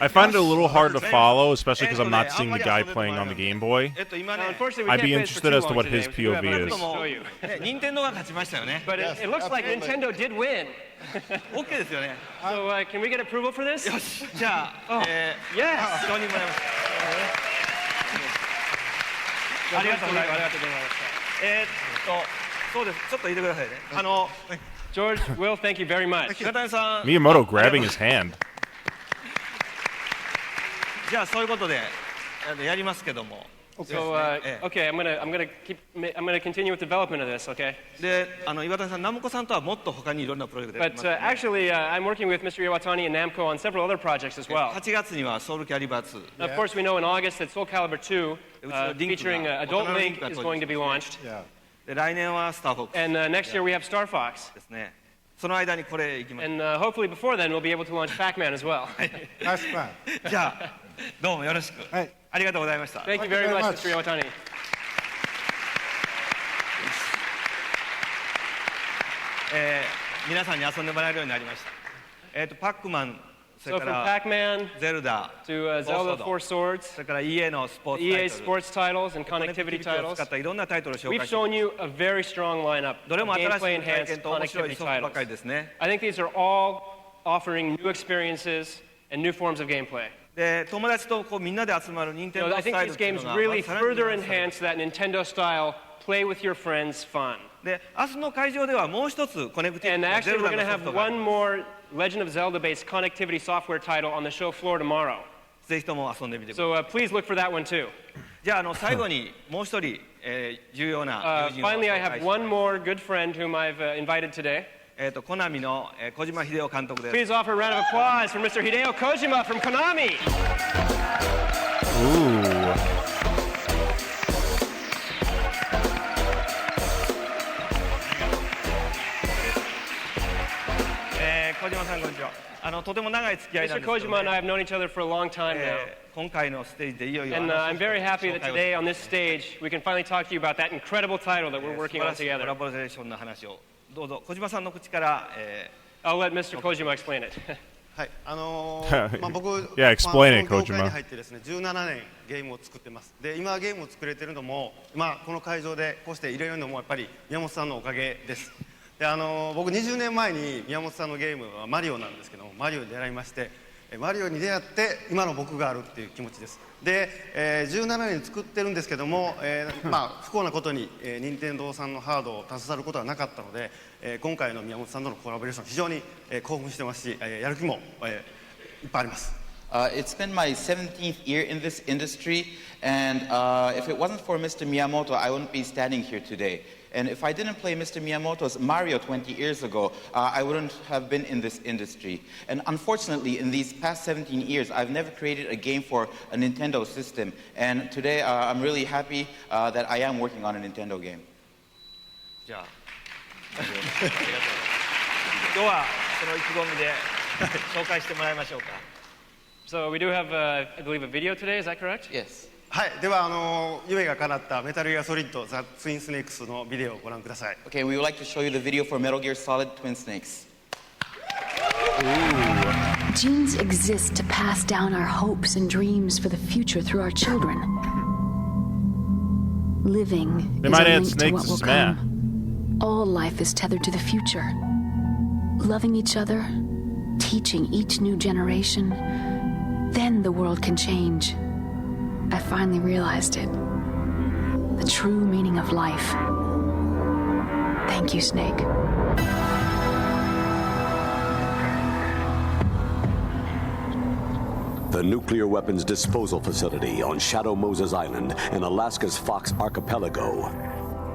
I find it a little hard to follow, especially because I'm not seeing the guy playing on the Game Boy. 今 Now, ね unfortunately, we I'd can't be play this for interested too as to long what today. his We do have POV other is. to show you. 任天堂が勝ちましたよね But it looks like absolutely. Nintendo did win. OK ですよね So can we get approval for this? よしじゃあ、 Oh. Yes. 承認もらいますありがとうございます。そうですちょっと言ってくださいねGeorge, Will, thank you very much. 中谷さん Miyamoto grabbing his hand. じゃあそういうことでやりますけども So okay, I'm gonna continue with development of this. Okay. で岩谷さんナムコさんとはもっと他にいろんなプロジェクトやって But ます、ね actually, I'm working with Mr. Iwatani and Namco on several other projects as well. 8月にはソウルキャリバー2 Of course, we know in August that Soul Calibur 2, featuring Adult Link, is going to be launched. Yeah. で来年はスターフォック And next year we have Star Fox. スですねその間にこれいきます And hopefully before then we'll be able to launch Pac-Man as well. Nice plan. じゃあどうもよろしく、はいありがとうございました Thank you very much, Mr. Iwatani. 皆さんに遊んでもらえるようになりましたパックマンそれ So か from ら Pac-Man ゼルダ to Zelda Four Swords, それから EA のスポーツ EA タイトル sports titles and コネクティ connectivity ビティを titles, 使ったいろんなタイトルを紹 we've 介して shown you a very strong lineup どれ of も新しい gameplay 体 enhanced 験と面白い connectivity ソフトば titles. かりですね I think these are all offering new experiences and new forms of gameplay. で友達とこうみんなで集まる任天 You 堂 know, I スタ think イル these っていうの games が really さらに further 見直される enhance that Nintendo style play with your friends fun. で明日の会場ではもう一つコネクティ And ブゼ actually, ル we're ダ going to のソ have フトが one more Legend of Zelda-based connectivity software title on the show floor tomorrow. ぜひとも遊んでみてください So please look for that one too. じゃあ最後にもう一人、重要な友人を Finally, I 紹介 have し one more good friend whom I've invited today. コナミの、小島秀夫監督です Please offer a round of applause for Mr. Hideo Kojima from Konami. Ooh. こ小島さんこんにちは。とても長い付き合いなん Mr. ですけど、 Kojima and I have known each other for a long time now. 今回のステージでいよいよ And I'm very happy that today on this stage we can finally talk to you about that incredible title that we're working on コ together. ラボレーションの話をどうぞ小島さんの口から、I'll let Mr. Kojima explain it. はい、僕、Yeah, explain it, この業界 Kojima. に入ってですね、17年ゲームを作ってます。で、今ゲームを作れてるのも、この会場でこうして入れるのもやっぱり宮本さんのおかげです。で、僕20年前に宮本さんのゲームはマリオなんですけども、マリオに出会いまして、マリオに出会って今の僕があるっていう気持ちです。で、17年作ってるんですけども、不幸なことに、任天堂さんのハードを携わることはなかったので、今回の宮本さんとのコラボレーション非常に、興奮してますし、やる気も、いっぱいあります。It's been my 17th year in this industry, and if it wasn't for Mr. Miyamoto, I wouldn't be standing here today. And if I didn't play Mr. Miyamoto's Mario 20 years ago, I wouldn't have been in this industry. And unfortunately, in these past 17 years, I've never created a game for a Nintendo system. And today, I'm really happy that I am working on a Nintendo game. じゃあ今日はその意気込みで紹介してもらいましょうか。So we do have, I believe, a video today. Is that correct? Yes. はい、では夢が叶ったメタルギアソリッドザ・ツインスネークスのビデオをご覧ください。Okay, we would like to show you the video for Metal Gear Solid Twin Snakes. Genes exist to pass down our hopes and dreams for the future through our children. Living They is might a add link to snakes what to will Smash. come. All life is tethered to the future. Loving each other, teaching each new generation, then the world can change. I finally realized it. The true meaning of life. Thank you, Snake. The nuclear weapons disposal facility on Shadow Moses Island in Alaska's Fox Archipelago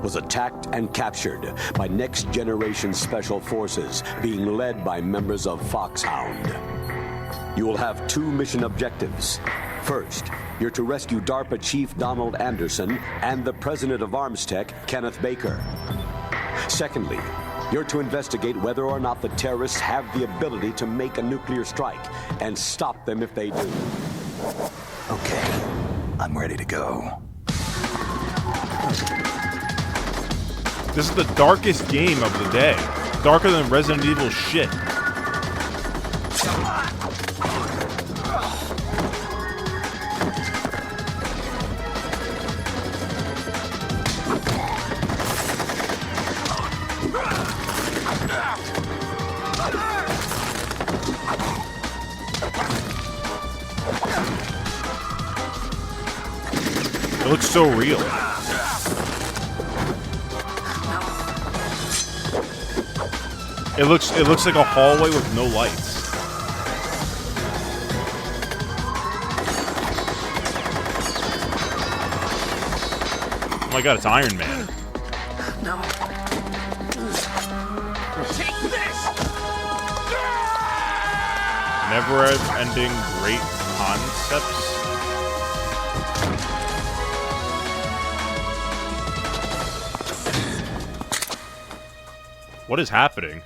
was attacked and captured by next-generation special forces being led by members of Foxhound. You will have two mission objectives. First, you're to rescue DARPA Chief Donald Anderson and the President of ArmsTech, Kenneth Baker. Secondly, you're to investigate whether or not the terrorists have the ability to make a nuclear strike and stop them if they do. Okay, I'm ready to go. This is the darkest game of the day. Darker than Resident Evil shit. It looks so real. It looks like a hallway with no lights. Oh my god, it's Iron Man. No. Take this! Never-ending great concepts. What is happening?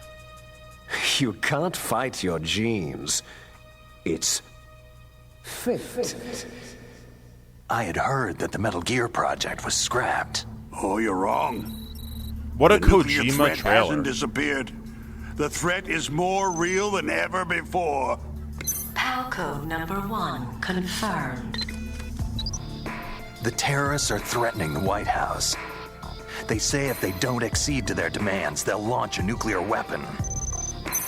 You can't fight your genes. It's fate. I had heard that the Metal Gear project was scrapped. Oh, you're wrong. What a the nuclear Kojima threat trailer. hasn't disappeared. The threat is more real than ever before. Palco number 1 confirmed. The terrorists are threatening the White House. They say if they don't accede to their demands, they'll launch a nuclear weapon.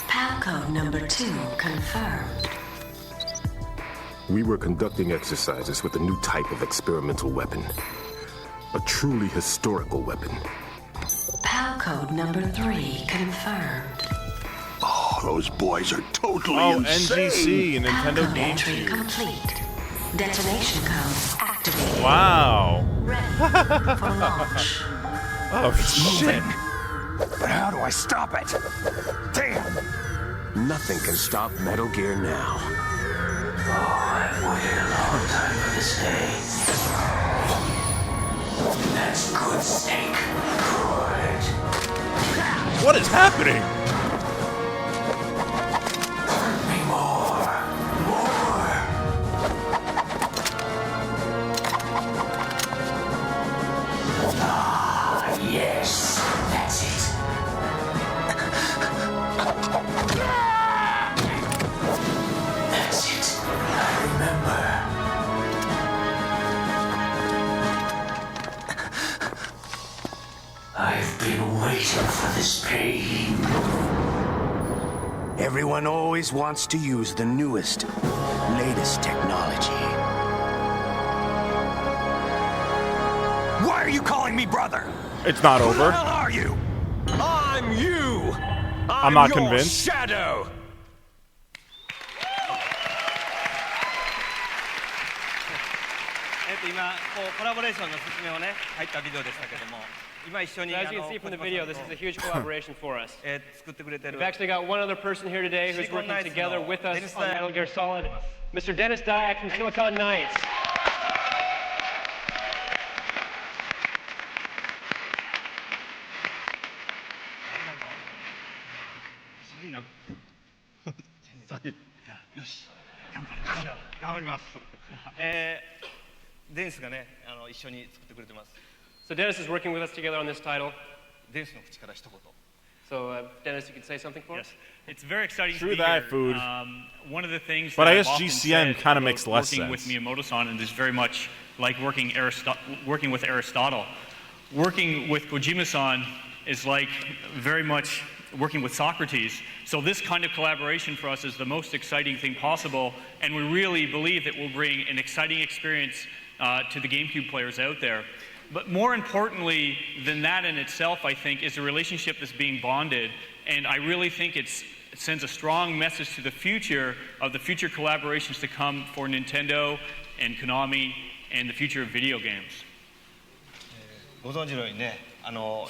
Palco number 2 confirmed. We were conducting exercises with a new type of experimental weapon. A truly historical weapon. Palco number 3 confirmed. Oh, those boys are totally insane. NGC and Nintendo Palco entry GameCube. complete. Detonation code activated. Wow. Ready for launch. Oh, It's shit. moving. But how do I stop it? Damn! Nothing can stop Metal Gear now. Oh, I've waited a long time for this day. That's good, Snake. Good. What is happening? suffer this pain. Everyone always wants to use the newest, latest technology. Why are you calling me brother? It's not over. Who the hell are you? I'm you. I'm not your convinced. Shadow. 今こうコラボレーションの説明をね入ったビデオでしたけども、今一緒に So as you can see from the video, this is a huge collaboration for us. 作ってくれてる。 We've actually got one other person here today who's working together with us on Metal Gear Solid, Mr. Dennis Dyack from Silicon Knights. Dennis がね一緒に作ってくれてます。 So Dennis is working with us together on this title. デニスの口から一言。 So Dennis, you can say something for us? It's very exciting True to be that, here. food. One of the things But that I I've guess often GCN said kinda about makes less working with sense. Miyamoto-san is very much like working with Aristotle. Working with Kojima-san is like very much working with Socrates. So this kind of collaboration for us is the most exciting thing possible, and we really believe it will bring an exciting experience to the GameCube players out there. But more importantly than that in itself, I think, is a relationship that's being bonded, and I really think it sends a strong message to the future of the future collaborations to come for Nintendo and Konami and the future of video games. ご存知のようにね、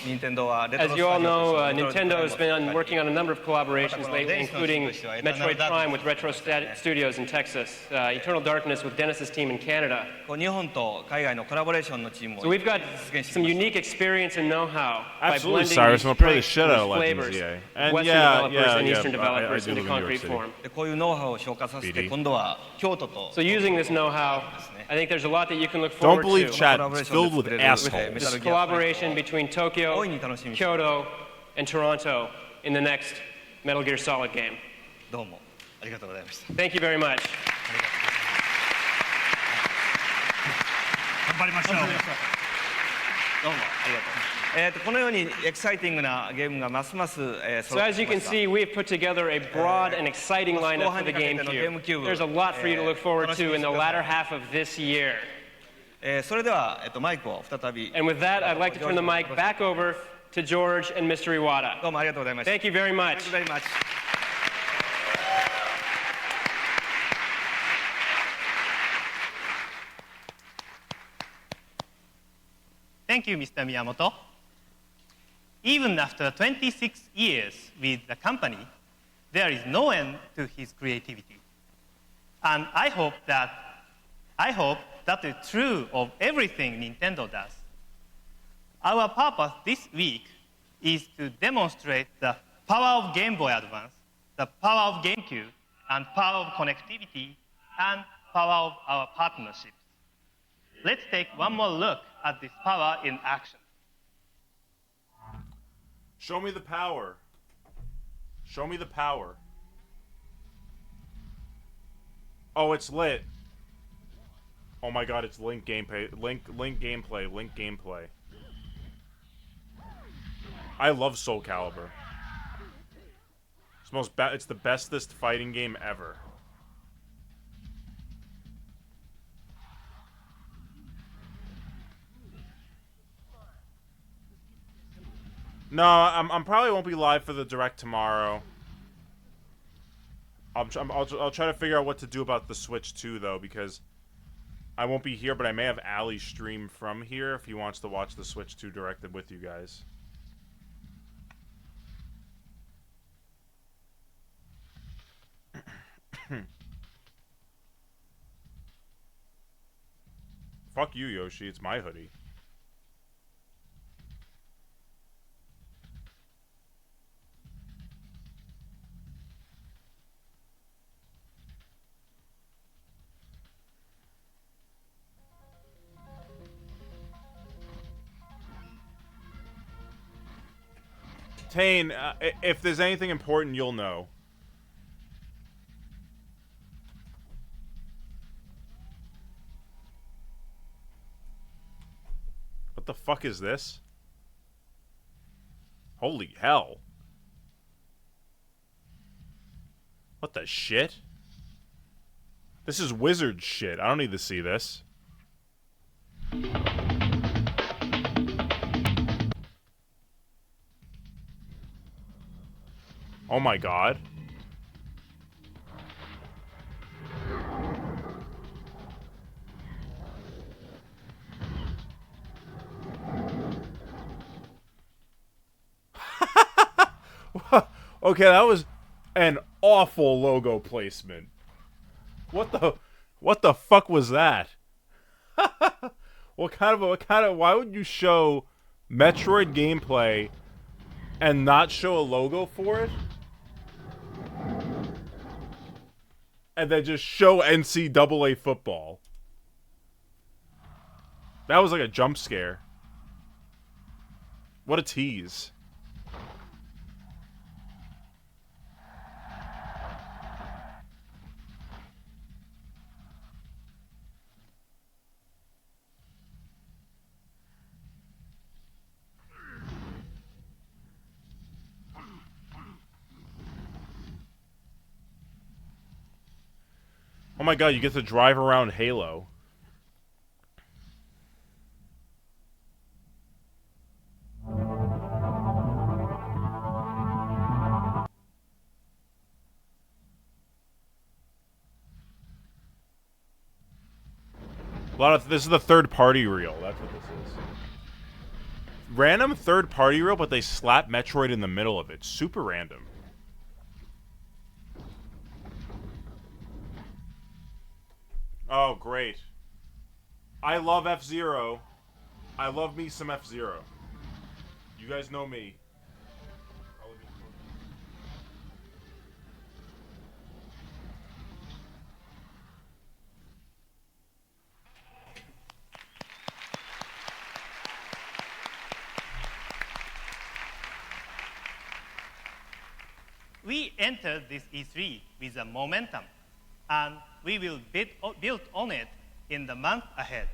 任天堂はレトロ As you all know, Nintendo has been working on a number of collaborations lately, including Metroid Prime with Retro Studios in Texas, Eternal Darkness with Dennis's team in Canada. 日本と海外のコラボレーションのチームを So we've got some unique experience and know-how by Absolutely, blending Cyrus. these I'm gonna play the strengths shit and out of flavors, Legends EA. And Western yeah, developers yeah, and yeah, Eastern I developers do into live in New York concrete City. form. でこういうノウハウを消化させて、今度は京都と So using this know-how, I think there's a lot that you can look Don't forward believe to. chat. It's filled with assholes. This collaboration between Tokyo, Kyoto, and Toronto in the next Metal Gear Solid game. どうもありがとうございました。 Thank you very much. 頑張りましょう。どうもありがとう。このようにエキサイティングなゲームがますます揃ってき So ま as you can した。 see, we have put together a broad and exciting lineup for the GameCube. There's a lot for you to look forward to in the latter half of this year. それではマイクを再び。 And with that, I'd like to turn the mic back over to George and Mr. Iwata. どうもありがとうございました。 Thank you very much. Thank you very much. Thank you, Mr. Miyamoto. Even after 26 years with the company, there is no end to his creativity. And I hope that is true of everything Nintendo does. Our purpose this week is to demonstrate the power of Game Boy Advance, the power of GameCube, and power of connectivity, and power of our partnerships. Let's take one more look at this power in action. Show me the power. Show me the power. Oh, it's lit. Oh my god, it's Link gameplay. Link gameplay. I love Soul Calibur. It's the bestest fighting game ever. No, I'm probably won't be live for the direct tomorrow. I'll try to figure out what to do about the Switch too, though, because I won't be here, but I may have Ali stream from here if he wants to watch the Switch 2 directed with you guys. Fuck you, Yoshi. It's my hoodie. Tane, if there's anything important, you'll know. What the fuck is this? Holy hell. What the shit? This is wizard shit. I don't need to see this. Oh my god. Okay, that was an awful logo placement. What the fuck was that? What kind of why would you show Metroid gameplay and not show a logo for it? And then just show NCAA football. That was like a jump scare. What a tease. Oh my god, you get to drive around Halo. This is the third-party reel. That's what this is. Random third-party reel, but they slap Metroid in the middle of it. Super random. Oh, great. I love F-Zero. I love me some F-Zero. You guys know me. We entered this E3 with a momentum, and we will build on it in the month ahead.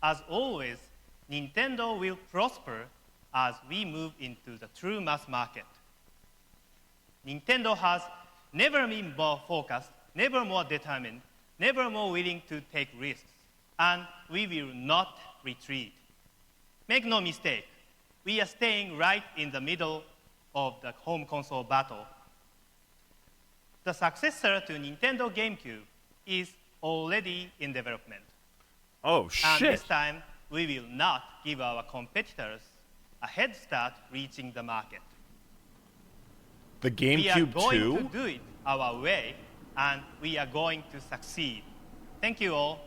As always, Nintendo will prosper as we move into the true mass market. Nintendo has never been more focused, never more determined, never more willing to take risks, and we will not retreat. Make no mistake, we are staying right in the middle of the home console battle. The successor to Nintendo GameCube is already in development. Oh, shit. And this time, we will not give our competitors a head start reaching the market. The GameCube 2? We are going to do it our way, and we are going to succeed. Thank you all.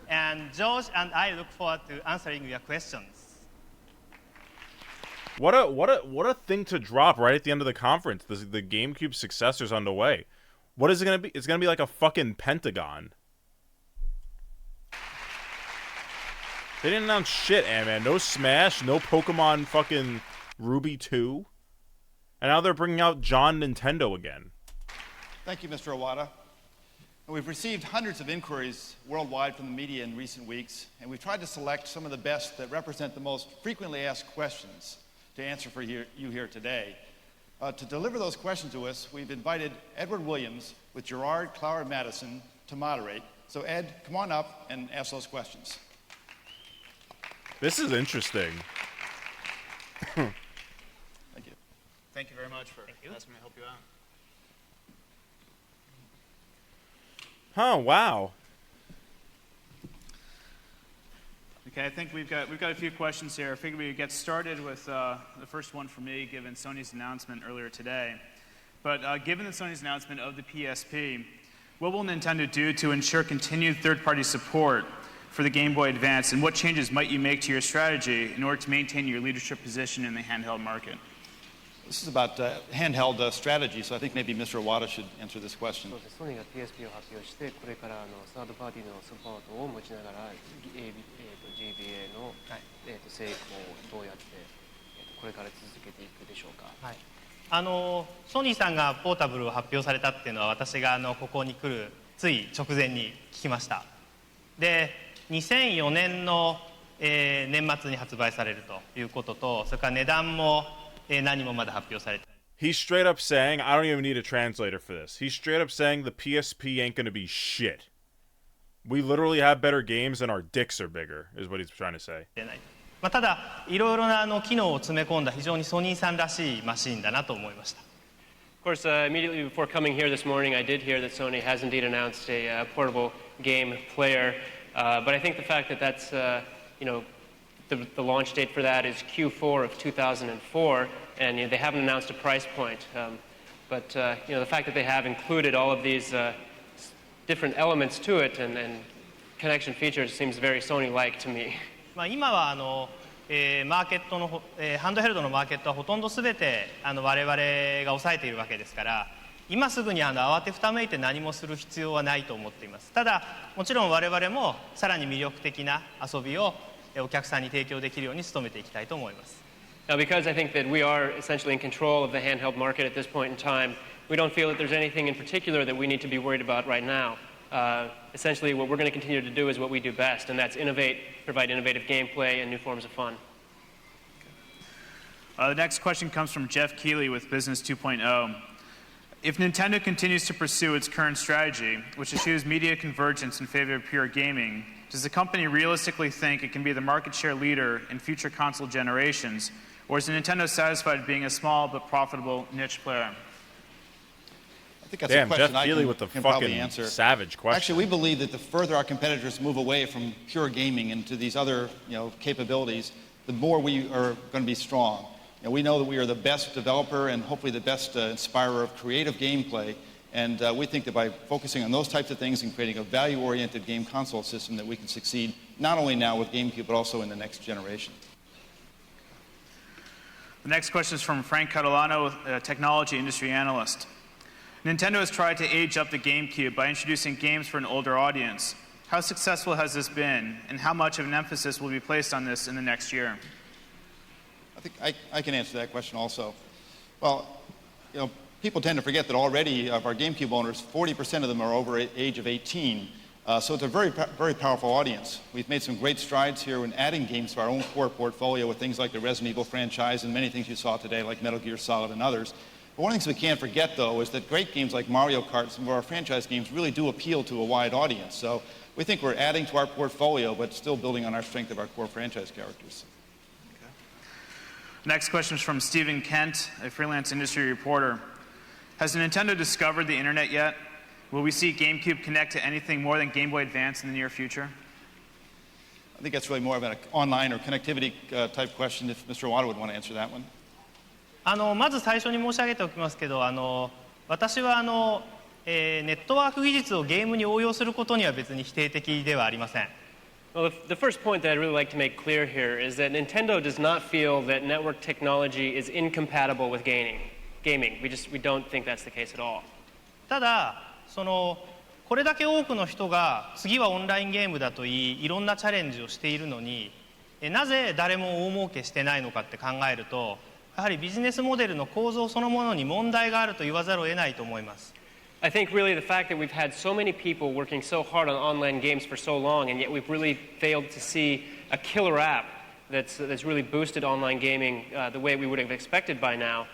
And George and I look forward to answering your questions. What a thing to drop right at the end of the conference. The GameCube successor's on the way. What is it gonna be? It's gonna be like a fucking pentagon. They didn't announce shit, man. No Smash, no Pokemon fucking Ruby 2. And now they're bringing out John Nintendo again. Thank you, Mr. Iwata. We've received hundreds of inquiries worldwide from the media in recent weeks, and we've tried to select some of the best that represent the most frequently asked questions to answer for you here today. To deliver those questions to us, we've invited Edward Williams with Gerard Clower Madison to moderate. So Ed, come on up and ask those questions. This is interesting. Thank you. Thank you very much for asking me to help you out. Oh, wow. Okay, I think we've got a few questions here. I figured we would get started with the first one for me, given Sony's announcement earlier today. But given the Sony's announcement of the PSP, what will Nintendo do to ensure continued third-party support for the Game Boy Advance, and what changes might you make to your strategy in order to maintain your leadership position in the handheld market? This is about handheld strategy, so I think maybe Mr. Iwata should answer this question. ソニーが PSP を発表して、これからサードパーティーのサポートを持ちながら、GBA の成功をどうやってこれから続けていくでしょうか。はい。ソニーさんがポータブルを発表されたっていうのは、私がここに来るつい直前に聞きました。で、2004年の年末に発売されるということと、それから値段も、何もまだ発表されてない。He's straight up saying, I don't even need a translator for this. He's straight up saying the PSP ain't gonna be shit. We literally have better games and our dicks are bigger, is what he's trying to say. まあ、ただ、いろいろな機能を詰め込んだ非常にソニーさんらしいマシンだなと思いました。Of course, immediately before coming here this morning, I did hear that Sony has indeed announced a portable game player. But I think the fact that that's, the launch date for that is Q4 of 2004, and they haven't announced a price point. But the fact that they have included all of these different elements to it and connection features seems very Sony-like to me. まあ今はマーケットの、ハンドヘルドのマーケットはほとんどすべて我々が抑えているわけですから、今すぐに慌てふためいて何もする必要はないと思っています。ただもちろん我々もさらに魅力的な遊びをお客さんに提供できるように努めていきたいと思います。Now, because I think that we are essentially in control of the handheld market at this point in time, we don't feel that there's anything in particular that we need to be worried about right now. Essentially, what we're going to continue to do is what we do best, and that's innovate, provide innovative gameplay and new forms of fun. The next question comes from Jeff Keighley with Business 2.0. If Nintendo continues to pursue its current strategy, which eschews media convergence in favor of pure gaming, does the company realistically think it can be the market share leader in future console generations, or is Nintendo satisfied being a small but profitable niche player? I think that's Damn, a question Jeff Keighley I with the can probably fucking answer. savage question. Actually, we believe that the further our competitors move away from pure gaming into these other capabilities, the more we are going to be strong. We know that we are the best developer and hopefully the best inspirer of creative gameplay, and we think that by focusing on those types of things and creating a value-oriented game console system that we can succeed not only now with GameCube but also in the next generation. The next question is from Frank Catalano, a technology industry analyst. Nintendo has tried to age up the GameCube by introducing games for an older audience. How successful has this been, and how much of an emphasis will be placed on this in the next year? I think I can answer that question also. Well, people tend to forget that already of our GameCube owners, 40% of them are over the age of 18. So it's a very, very powerful audience. We've made some great strides here in adding games to our own core portfolio with things like the Resident Evil franchise and many things you saw today like Metal Gear Solid and others. But one of the things we can't forget, though, is that great games like Mario Kart, some of our franchise games, really do appeal to a wide audience. So we think we're adding to our portfolio, but still building on our strength of our core franchise characters. Okay. Next question is from Stephen Kent, a freelance industry reporter. Has Nintendo discovered the internet yet? Will we see GameCube connect to anything more than Game Boy Advance in the near future? I think that's really more of an online or connectivity type question, if Mr. Iwata would want to answer that one. まず最初に申し上げておきますけど、私はネットワーク技術をゲームに応用することには別に否定的ではありません。Well, the first point that I'd really like to make clear here is that Nintendo does not feel that network technology is incompatible with gaming. We don't think that's the case at all. ただ、これだけ多くの人が次はオンラインゲームだと言い、いろんなチャレンジをしているのに、なぜ誰も大儲けしてないのかって考えると、やはりビジネスモデルの構造そのものに問題があると言わざるを得ないと思います。I think really the fact that we've had so many people working so hard on online games for so long, and yet we've really failed to see a killer app that's really boosted online gaming the way we would have expected by now,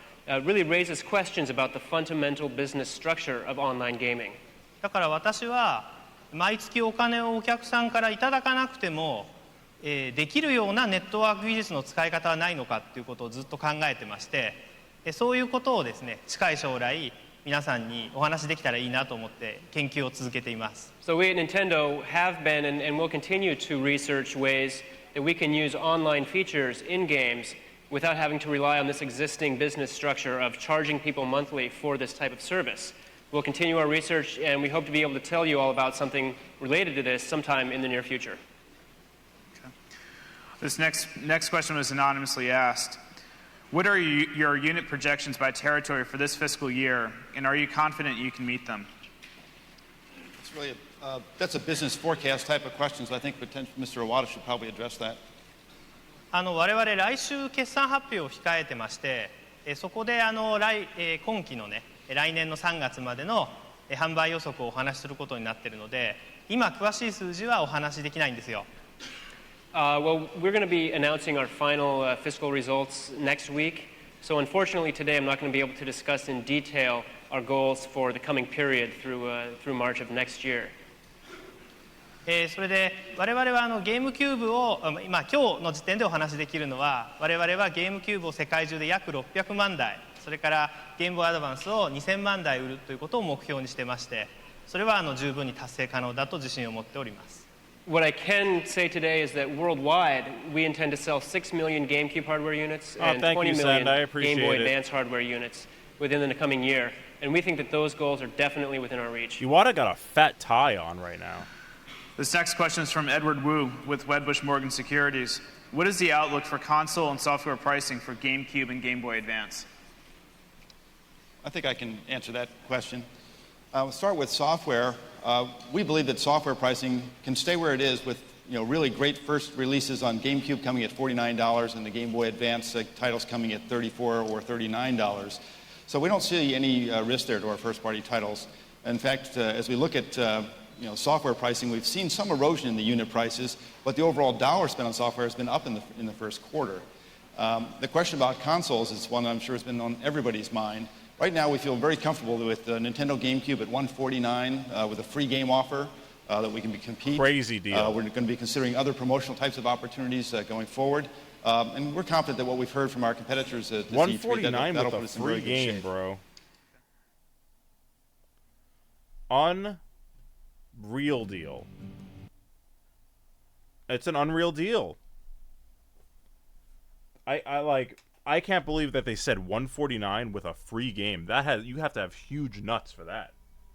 really raises questions about the fundamental business structure of online gaming. だから私は毎月お金をお客さんからいただかなくてもできるようなネットワーク技術の使い方はないのかということをずっと考えてまして、そういうことをですね、近い将来皆さんにお話できたらいいなと思って研究を続けています。So we at Nintendo have been and will continue to research ways that we can use online features in games without having to rely on this existing business structure of charging people monthly for this type of service. We'll continue our research, and we hope to be able to tell you all about something related to this sometime in the near future. This next question was anonymously asked. What are your unit projections by territory for this fiscal year, and are you confident you can meet them? It's really that's a business forecast type of question, so I think Mr. Iwata should probably address that. 我々来週決算発表を控えてまして、そこで今期のね、来年の3月までの販売予測をお話しすることになっているので、今詳しい数字はお話しできないんですよ。Well, we're going to be announcing our final fiscal results next week. So unfortunately today I'm not going to be able to discuss in detail our goals for the coming period through March of next year. それで我々はゲームキューブを今日の時点でお話しできるのは我々はゲームキューブを世界中で約600万台それからゲームボーイアドバンスを2000万台売るということを目標にしてましてそれは十分に達成可能だと自信を持っております。What I can say today is that worldwide, we intend to sell 6 million GameCube hardware units and 20 million Game Boy Advance hardware units within the coming year. And we think that those goals are definitely within our reach. Iwata got a fat tie on right now. This next question is from Edward Wu with Wedbush Morgan Securities. What is the outlook for console and software pricing for GameCube and Game Boy Advance? I think I can answer that question. We'll start with software. We believe that software pricing can stay where it is with really great first releases on GameCube coming at $49 and the Game Boy Advance titles coming at $34 or $39. So we don't see any risk there to our first-party titles. In fact, as we look at software pricing, we've seen some erosion in the unit prices, but the overall dollar spent on software has been up in the first quarter. The question about consoles is one I'm sure has been on everybody's mind. Right now, we feel very comfortable with the Nintendo GameCube at $149 with a free game offer that we can compete. Crazy deal. We're going to be considering other promotional types of opportunities going forward. And we're confident that what we've heard from our competitors at the $149 C3, that'll with put a us in free very good game, shape. bro. Unreal deal. It's an unreal deal. I can't believe that they said $149 with a free game. You have to have huge nuts for that.